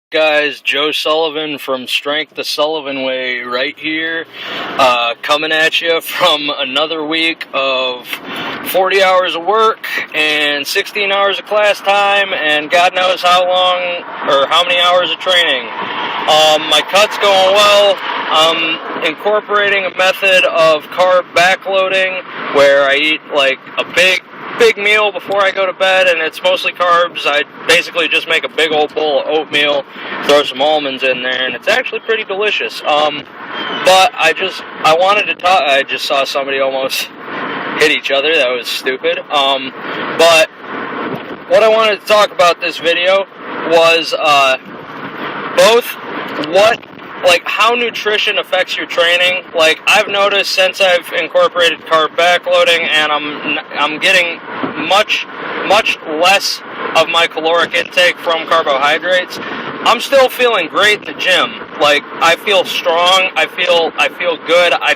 Guys, Joe Sullivan from Strength the Sullivan Way right here, coming at you from another week of 40 hours of work and 16 hours of class time and God knows how long or how many hours of training. My cut's going well. I'm incorporating a method of carb backloading where I eat like a big meal before I go to bed, and it's mostly carbs. I basically just make a big old bowl of oatmeal, throw some almonds in there, and it's actually pretty delicious. But I wanted to talk. I just saw somebody almost hit each other. That was stupid. But what I wanted to talk about this video was how nutrition affects your training. Like, I've noticed since I've incorporated carb backloading, and I'm getting much less of my caloric intake from carbohydrates, I'm still feeling great in the gym. Like, I feel strong, I feel good, I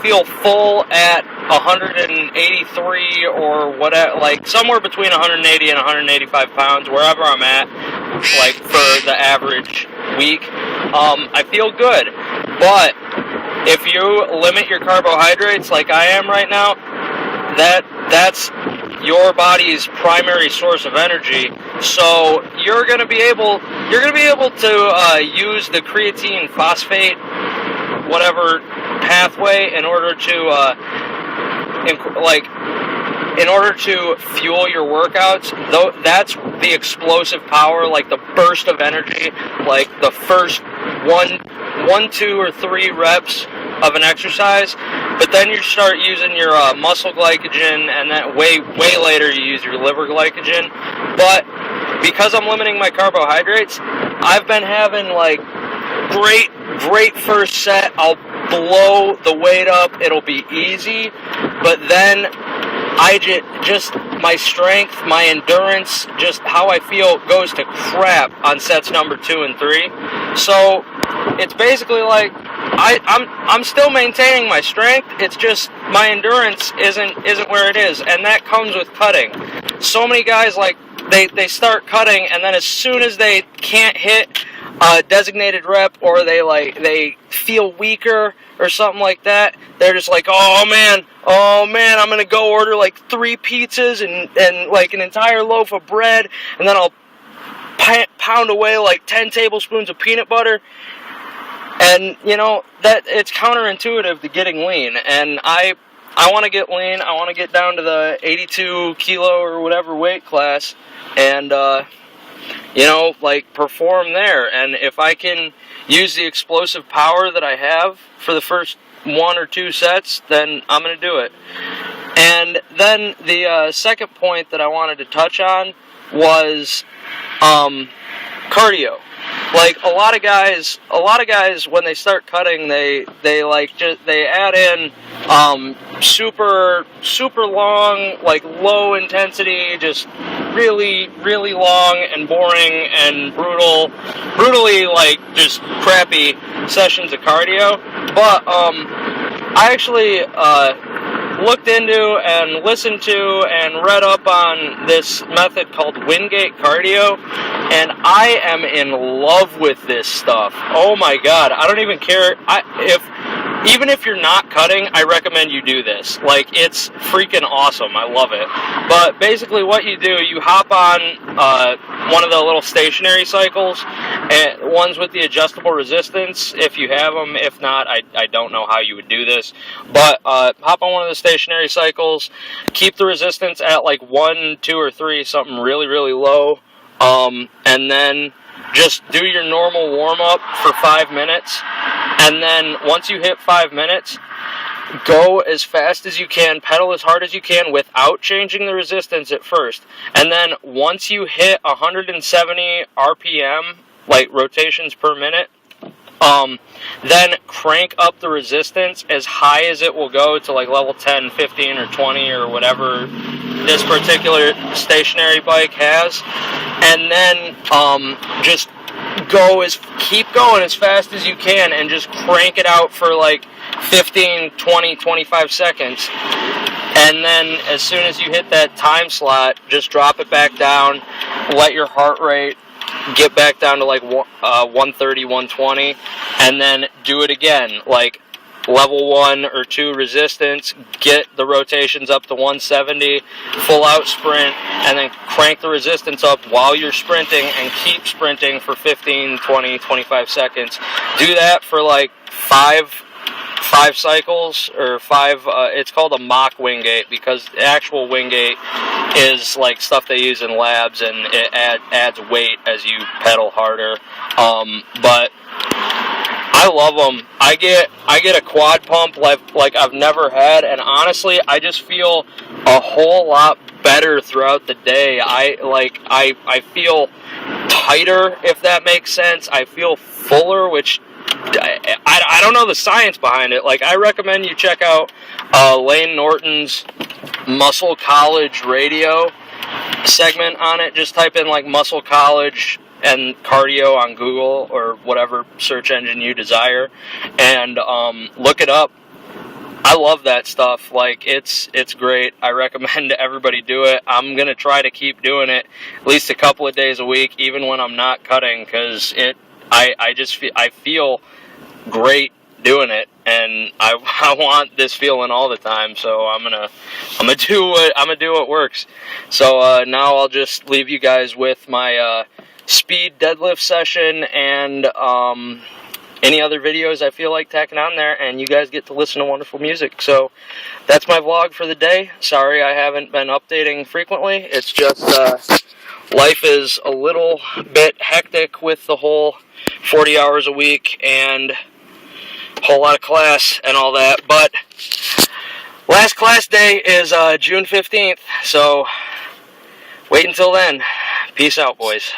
feel full at 183 or whatever, like somewhere between 180 and 185 pounds, wherever I'm at, like for the average week. I feel good. But if you limit your carbohydrates like I am right now, that's your body's primary source of energy. So you're gonna be able to use the creatine phosphate whatever pathway in order to fuel your workouts. Though that's the explosive power, like the burst of energy, like the first one, 2, or 3 reps of an exercise. But then you start using your muscle glycogen, and then way later you use your liver glycogen. But because I'm limiting my carbohydrates, I've been having like great first set. I'll blow the weight up, it'll be easy, but then just my strength, my endurance, just how I feel goes to crap on sets number 2 and 3. So it's basically like I'm still maintaining my strength. It's just my endurance isn't where it is, and that comes with cutting. So many guys, like, they start cutting, and then as soon as they can't hit a designated rep, or they feel weaker or something like that, they're just like, oh man, I'm gonna go order like 3 pizzas and like an entire loaf of bread, and then I'll pound away like 10 tablespoons of peanut butter. And you know that it's counterintuitive to getting lean, and I want to get lean. I want to get down to the 82 kilo or whatever weight class, and perform there. And if I can use the explosive power that I have for the first 1 or 2 sets, then I'm going to do it. And then the second point that I wanted to touch on was cardio. Like, a lot of guys when they start cutting, they add in super long, like low intensity, just really long and boring and brutally like just crappy sessions of cardio. But I actually looked into and listened to and read up on this method called Wingate cardio, and I am in love with this stuff. Oh my god, I don't even care even if you're not cutting, I recommend you do this. Like, it's freaking awesome. I love it. But basically what you do, you hop on one of the little stationary cycles, ones with the adjustable resistance, if you have them. If not, I don't know how you would do this. But hop on one of the stationary cycles, keep the resistance at like 1, 2, or 3, something really low, and then just do your normal warm-up for 5 minutes, and then once you hit 5 minutes, go as fast as you can, pedal as hard as you can without changing the resistance at first. And then once you hit 170 RPM, like rotations per minute, then crank up the resistance as high as it will go to like level 10, 15, or 20, or whatever this particular stationary bike has. And then just keep going as fast as you can, and just crank it out for like 15, 20, 25 seconds. And then as soon as you hit that time slot, just drop it back down, let your heart rate get back down to like 130, 120, and then do it again, like level 1 or 2 resistance, get the rotations up to 170, full out sprint, and then crank the resistance up while you're sprinting and keep sprinting for 15, 20, 25 seconds. Do that for like five cycles, or 5, it's called a mock Wingate, because the actual Wingate is like stuff they use in labs, and it adds weight as you pedal harder. But I love them. I get a quad pump like I've never had, and honestly, I just feel a whole lot better throughout the day. I feel tighter, if that makes sense. I feel fuller, which I don't know the science behind it. Like, I recommend you check out Lane Norton's Muscle College radio segment on it. Just type in like Muscle College and cardio on Google or whatever search engine you desire, and look it up. I love that stuff. Like, it's great. I recommend everybody do it. I'm gonna try to keep doing it at least a couple of days a week, even when I'm not cutting, because I feel great doing it, and I want this feeling all the time. So I'm gonna do what works. So now I'll just leave you guys with my speed deadlift session and any other videos I feel like tacking on there, and you guys get to listen to wonderful music. So that's my vlog for the day. Sorry I haven't been updating frequently. It's just life is a little bit hectic with the whole 40 hours a week and a whole lot of class and all that. But last class day is June 15th, so wait until then. Peace out, boys.